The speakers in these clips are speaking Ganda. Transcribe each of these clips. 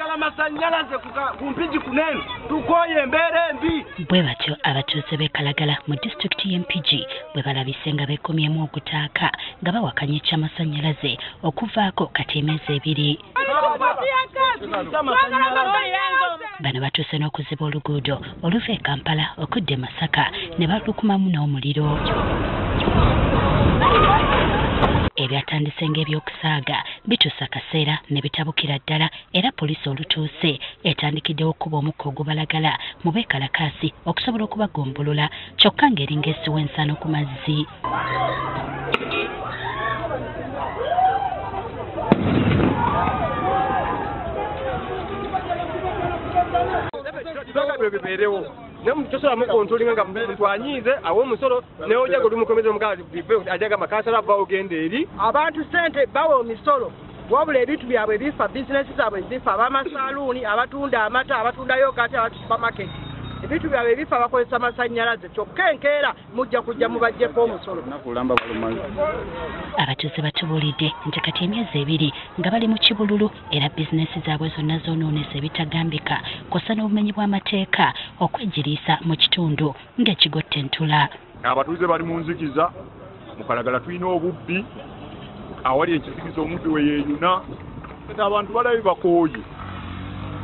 twagala amasannyalaze ku mpigi kunene tukoye embeera embi. Bwe batyo abatuuze b'e Kalagala mu disitulikiti y'Empigi bwe balabise nga beekomyemu okutaaka nga bawakanya eky'amasannyalaze okuvaako kati emyezi 2. Bano batuuse n'okuziba oluguudo oluva e Kampala okudda e Masaka ne balukumamu n'omuliro. Ebyatandise ng'ebyokusaaga bituusa kaseera ne bitabukira ddala era poliisi olutuuse etandikiddewo okuba omukka ogubalagala mu beekalakaasi okusobola okubagombolola kyokka ng'eringa esiwa ensano ku mazzi. Tosobola mukontrolinga nga muntu anyiize awo omusolo neojaga olumukomeza omugazi ajaga makasala ava ogenda eri abantu sente bawa omisolo wabula ebintu byabwe bifa bizinesi zaabwe zifa abamasaluuni abatunda amata abatunda yogati abasupamaketi ebintu byabwe bifa bakozesa amasannyalaze kyokka enkeera mujja kujja mubajjeko omusolo. Abatuuze batubuulidde nti kati emyezi 2 nga bali mu kibululu era bizinesi zaabwe zonna zoonoonese ebitagambika kw'ossa n'obumenyi bw'amateeka okwegiriisa mu kitundu ng'ekigotta entula. Abatuuze bali mu nzikiza mu Kalagala tulina obubbi awali ekisikiza omubbi we yeeyuna abantu balabi bakooye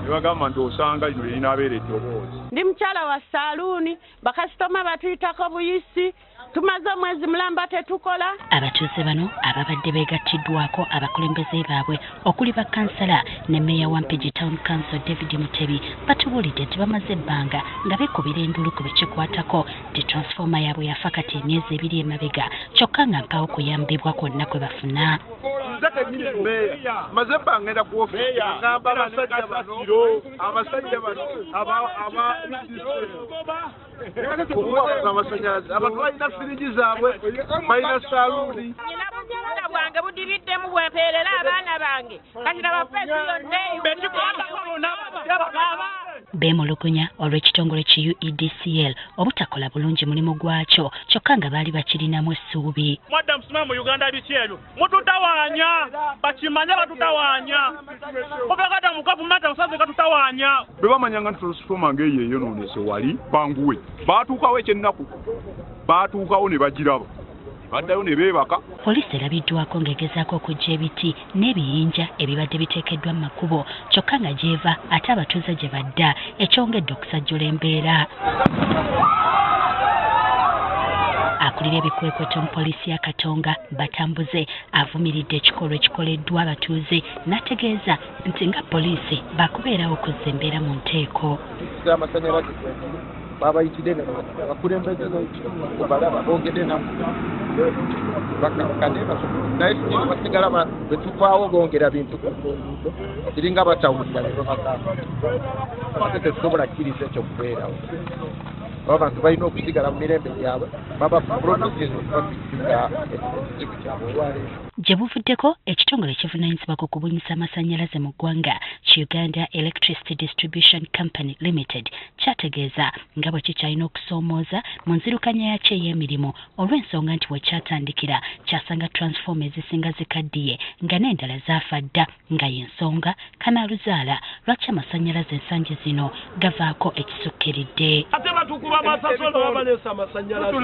ne bagamba nti osanga lino lirina abeera eddoboozi. Ndi mukyala wa saaluuni bakasitoma batuyitako buyisi tumaze omwezi mulamba tetukola. Abatuuze bano ababadde beegattiddwako abakulembeze baabwe okuli bakansala ne mmeeya wa Mpigi Town Council David Mutebi batubuulidde nti bamaze ebbanga nga beekubira endulu ku bikikwatako nti transformer yaabwe yafa kati emyezi 2 emabega kyokka nga mpawo kuyambibwa kwonna kwe bafuna. Maze ebbanga era ku ofiisi ngamba abasajja bano abantu balina firiji zaabwe balina saaluuni. Nyina bunyala bwange budibiddemu bwepeerera abaana bange kati nabafeesi yonneeyo beemulugunya olw'ekitongole ki UEDCL obutakola bulungi mulimu gwakyo kyokka nga baali bakirinamu essuubi. Mwadda musima mu Uganda biki ebyo mututawaanya bakimanya batutawaanya obagata mu gavumenti musaze katutawaanya. Bwe bamanyanga nti transformer ng'eyo eyonoonese wali banguwe baatuukawo ekyennaku baatuukawo ne bagiraba baddayo ne beebaka. Poliisi erabiddwako ng'egezaako okujja ebiti n'ebiyinja ebibadde biteekeddwa mu makubo kyokka nga gy'eva ate abatuuze gye badda ekyongedde okusajjula embeera. Akulira ebikwekweto mu poliisi ya Katonga Batambuze avumiridde ekikolwa ekikoleddwa abatuuze n'ategeeza nti nga poliisi bakubeerawo okuzza embeera mu nteeko. babayitire abakulembeze balaba bongedde namu bakakane naye basigala betuvaawo bongera bintu kiringa batawulira tetusobola kkiriza ekyo kubeerawo abantu balina okusigala mu mirembe gyabwe baba gye buvuddeko ekitongole ekivunaanyizibwa ku kubunyisa amasannyalaze mu ggwanga Uganda Electricity Distribution Company Limited kyategeeza nga bwe kikyalina okusoomooza mu nzirukanya yakyo ey'emirimu olw'ensonga nti we kyatandikira kyasanga transforma ezisinga zikaddiye nga n'endala zaafa dda nga y'ensonga kanaaluzaala lwaki amasannyalaze ensangi zino gavaako ekisukkiridde. Ate batukuba amasasolo babalesa amasannyalaze